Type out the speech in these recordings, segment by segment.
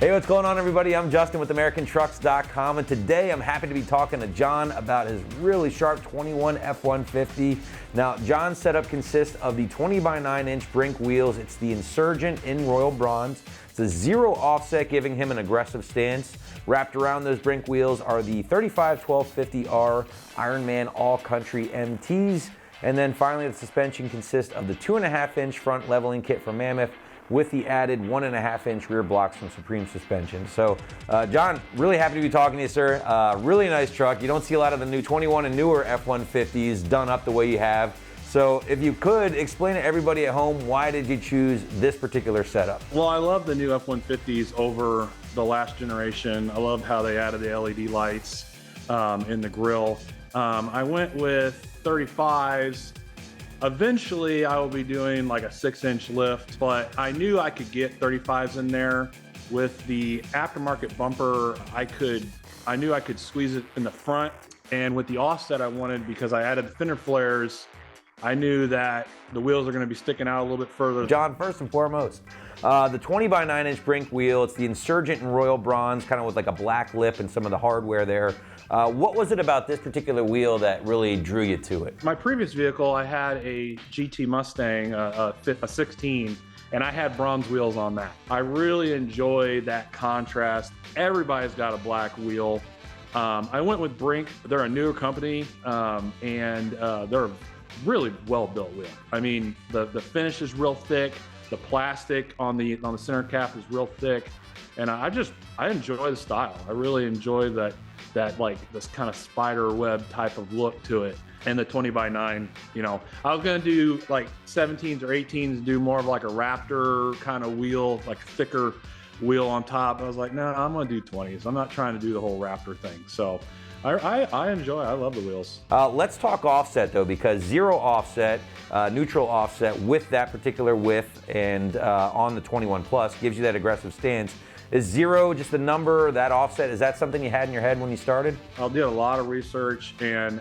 Hey, what's going on, everybody? I'm Justin with AmericanTrucks.com, and today I'm happy to be talking to John about his really sharp 21 F-150. Now, John's setup consists of the 20 by 9 inch Brink wheels. It's the Insurgent in Royal Bronze. It's a zero offset, giving him an aggressive stance. Wrapped around those Brink wheels are the 35 1250R Ironman All Country MTs. And then finally, the suspension consists of the 2.5 inch front leveling kit from Mammoth, with the added 1.5 inch rear blocks from Supreme Suspension. So, John, really happy to be talking to you, sir. Really nice truck. You don't see a lot of the new 21 and newer F-150s done up the way you have. So if you could, explain to everybody at home, why did you choose this particular setup? Well, I love the new F-150s over the last generation. I love how they added the LED lights in the grille. I went with 35s. Eventually, I will be doing like a 6-inch lift, but I knew I could get 35s in there. With the aftermarket bumper, I knew I could squeeze it in the front. And with the offset I wanted, because I added the fender flares, I knew that the wheels are going to be sticking out a little bit further. John, first and foremost, the 20 by 9 inch Brink wheel, it's the Insurgent in Royal Bronze, kind of with like a black lip and some of the hardware there. What was it about this particular wheel that really drew you to it? My previous vehicle, I had a GT Mustang, a 16, and I had bronze wheels on that. I really enjoy that contrast. Everybody's got a black wheel. I went with Brink. They're a newer company, and they're a really well-built wheel. I mean, the finish is real thick. The plastic on the center cap is real thick, and I enjoy the style. I really enjoy that like this kind of spider web type of look to it. And the 20 by 9, you know, I was gonna do like 17s or 18s, do more of like a Raptor kind of wheel, like thicker wheel on top. I was like, no, I'm gonna do 20s. I'm not trying to do the whole Raptor thing. So I love the wheels. Let's talk offset though, because zero offset, neutral offset with that particular width and on the 21 Plus gives you that aggressive stance. Is zero just the number, that offset, is that something you had in your head when you started? I did a lot of research, and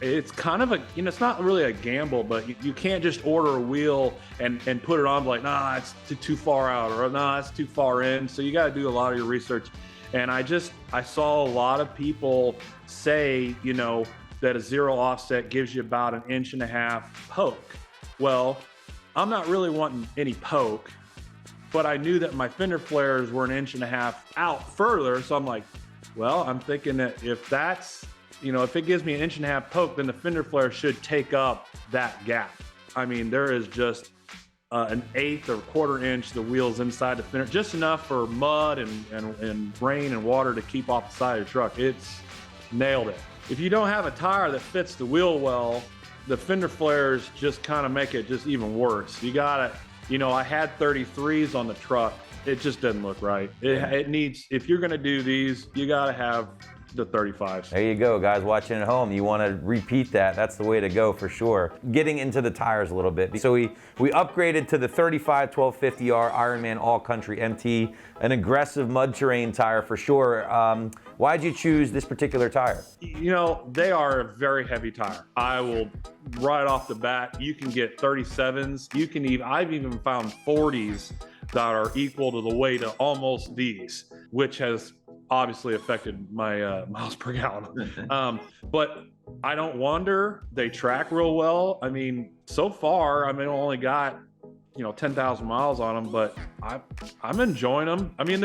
it's kind of a, you know, it's not really a gamble, but you can't just order a wheel and put it on like, nah, it's too far out, or nah, it's too far in. So you got to do a lot of your research. And I saw a lot of people say, you know, that a zero offset gives you about 1.5 inch poke. Well, I'm not really wanting any poke, but I knew that my fender flares were 1.5 inches out further. So I'm like, well, I'm thinking that if that's, you know, if it gives me 1.5 inch poke, then the fender flare should take up that gap. I mean, there is just an 1/8 or 1/4 inch, the wheels inside the fender, just enough for mud and rain and water to keep off the side of the truck. It's nailed it. If you don't have a tire that fits the wheel well, the fender flares just kind of make it just even worse. You gotta, you know, I had 33s on the truck. It just doesn't look right. It needs, if you're gonna do these, you gotta have the 35s. There you go, guys watching at home. You want to repeat that. That's the way to go for sure. Getting into the tires a little bit. So we upgraded to the 35 1250R Ironman All Country MT, an aggressive mud terrain tire for sure. Why'd you choose this particular tire? You know, they are a very heavy tire. I will, right off the bat, you can get 37s. You can even, I've even found 40s that are equal to the weight of almost these, which has obviously affected my miles per gallon. But I don't wonder, they track real well. I mean, so far, I only got, you know, 10,000 miles on them, but I'm enjoying them. I mean,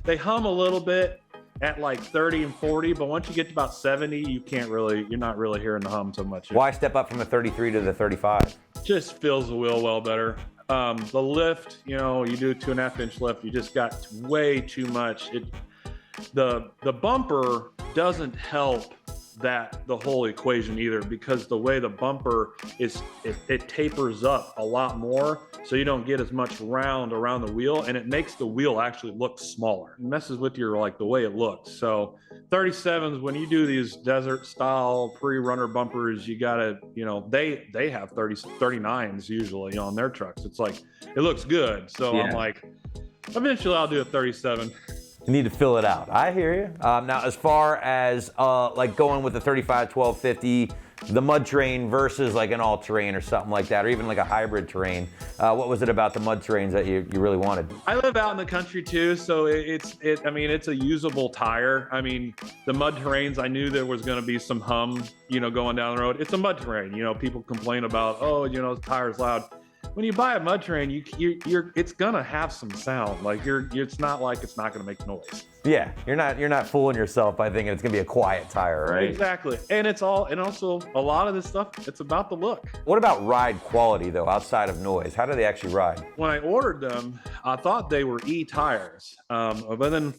they hum a little bit at like 30 and 40, but once you get to about 70, you're not really hearing the hum so much. Why step up from the 33 to the 35? Just feels the wheel well better. The lift, you know, you do a 2.5 inch lift, you just got way too much. The bumper doesn't help the whole equation either, because the way the bumper is, it tapers up a lot more, so you don't get as much round around the wheel, and it makes the wheel actually look smaller. It messes with your, like, the way it looks. So 37s, when you do these desert style pre-runner bumpers, you gotta, you know, they have 39s usually on their trucks. It's like, it looks good. So yeah. I'm like, eventually I'll do a 37. You need to fill it out. I hear you. Now, as far as like going with the 35 1250, the mud terrain versus like an all-terrain or something like that, or even like a hybrid terrain. What was it about the mud terrains that you really wanted? I live out in the country too, so I mean, it's a usable tire. I mean, the mud terrains, I knew there was going to be some hum, going down the road. It's a mud terrain. People complain about, oh, the tire's loud. When you buy a mud terrain, it's gonna have some sound. Like it's not like it's not gonna make noise. Yeah, you're not fooling yourself by thinking it's gonna be a quiet tire, right? Exactly. And also a lot of this stuff, it's about the look. What about ride quality though, outside of noise? How do they actually ride? When I ordered them, I thought they were E tires, but then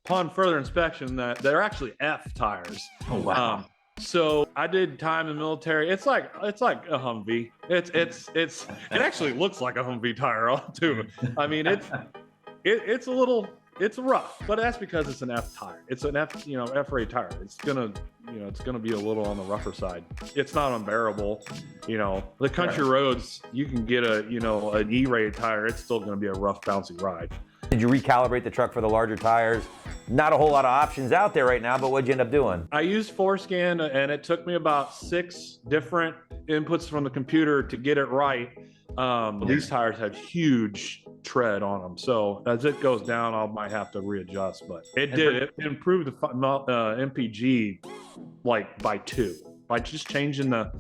upon further inspection, that they're actually F tires. Oh wow. So I did time in the military. It's like a Humvee. It actually looks like a Humvee tire too. I mean, it's rough, but that's because it's an F tire. It's an F-rate tire. It's gonna be a little on the rougher side. It's not unbearable. The country roads, you can get an E-rate tire. It's still gonna be a rough, bouncy ride. Did you recalibrate the truck for the larger tires? Not a whole lot of options out there right now, but what'd you end up doing? I used Forescan, and it took me about 6 different inputs from the computer to get it right. These tires have huge tread on them, so as it goes down, I might have to readjust. But it improved the MPG like by 2. By just changing the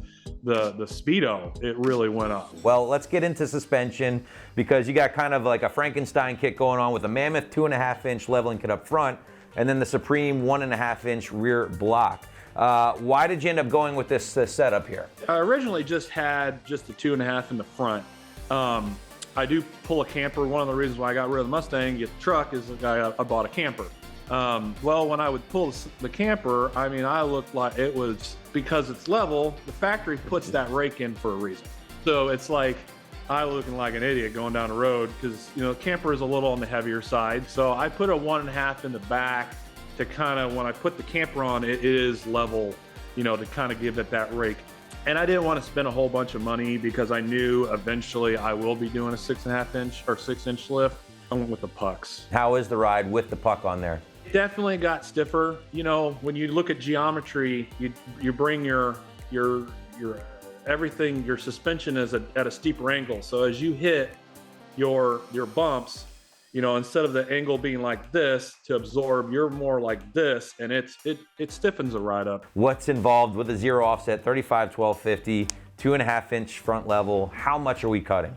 speedo, it really went up. Well, let's get into suspension, because you got kind of like a Frankenstein kit going on with a Mammoth 2.5-inch leveling kit up front, and then the Supreme 1.5-inch rear block. Why did you end up going with this setup here? I originally just had the 2.5 in the front. I do pull a camper. One of the reasons why I got rid of the Mustang, get the truck, is I bought a camper. Well, when I would pull the camper, I mean, I looked like it was, because it's level, the factory puts that rake in for a reason. So it's like, I looking like an idiot going down the road, because, the camper is a little on the heavier side. So I put a 1.5 in the back to kind of, when I put the camper on, it is level, to kind of give it that rake. And I didn't want to spend a whole bunch of money, because I knew eventually I will be doing a 6.5-inch or 6-inch lift. I went with the pucks. How is the ride with the puck on there? Definitely got stiffer. When you look at geometry, you bring your everything, your suspension is at a steeper angle. So as you hit your bumps, instead of the angle being like this to absorb, you're more like this, and it stiffens the ride up. What's involved with a zero offset 35/1250 2.5-inch front level? How much are we cutting?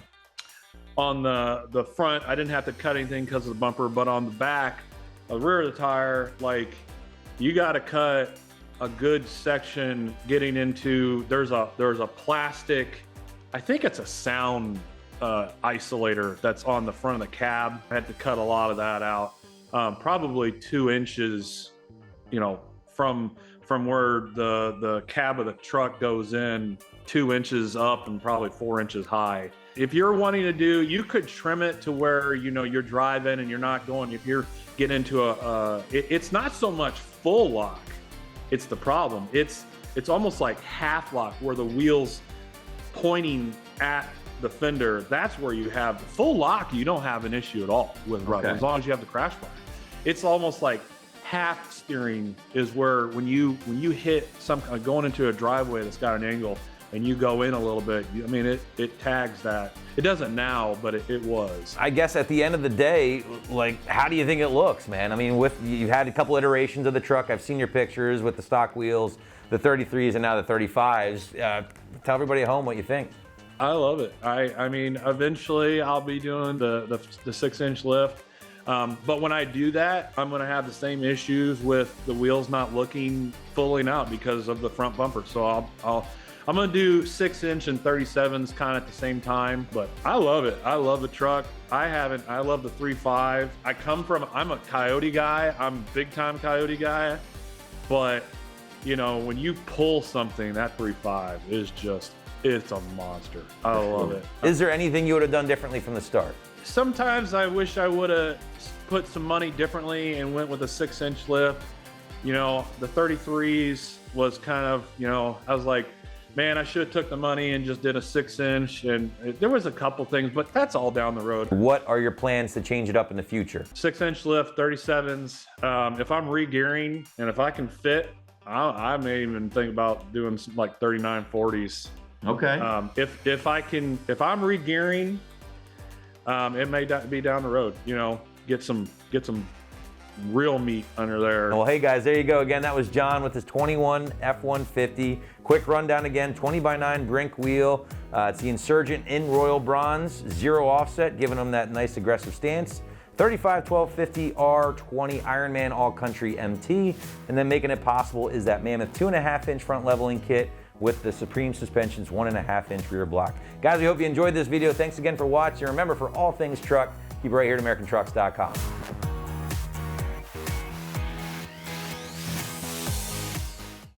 On the front, I didn't have to cut anything because of the bumper, but on the back, the rear of the tire, like, you got to cut a good section getting into, there's a plastic, I think it's a sound isolator that's on the front of the cab. I had to cut a lot of that out. Probably 2 inches, from where the cab of the truck goes in, 2 inches up and probably 4 inches high. If you're wanting to do, you could trim it to where, you're driving and you're not going, if you're getting into it's not so much full lock, it's the problem. It's almost like half lock, where the wheel's pointing at the fender. That's where you have the full lock. You don't have an issue at all with rubber, as long as you have the crash bar. It's almost like half steering is where, when you hit going into a driveway that's got an angle, and you go in a little bit, I mean, it tags that. It doesn't now, but it was. I guess at the end of the day, like, how do you think it looks, man? I mean, you've had a couple iterations of the truck. I've seen your pictures with the stock wheels, the 33s and now the 35s. Tell everybody at home what you think. I love it. I mean, eventually I'll be doing the 6-inch lift. But when I do that, I'm going to have the same issues with the wheels not looking fully out because of the front bumper. So I'm going to do 6-inch and 37s kind of at the same time, but I love it. I love the truck. I love the 3.5. I'm a Coyote guy. I'm a big time Coyote guy, but when you pull something, that 3.5 is it's a monster. I love it. Is there anything you would have done differently from the start? Sometimes I wish I would have put some money differently and went with a 6-inch lift. The 33s was kind of, I was like, man, I should have took the money and just did a 6-inch. And there was a couple things, but that's all down the road. What are your plans to change it up in the future? 6-inch lift, 37s. If I'm re-gearing and if I can fit I may even think about doing some like 3940s. Okay. If I'm re-gearing, it may be down the road. You know, get some real meat under there. Well, hey guys, there you go. Again, that was John with his 21 F150. Quick rundown again, 20x9 Brink wheel. It's the Insurgent in Royal Bronze, 0 offset, giving them that nice aggressive stance. 35 1250 R20 Ironman All Country MT. And then making it possible is that Mammoth 2.5-inch front leveling kit with the Supreme Suspension's 1.5-inch rear block. Guys, we hope you enjoyed this video. Thanks again for watching. Remember, for all things truck, keep it right here at AmericanTrucks.com.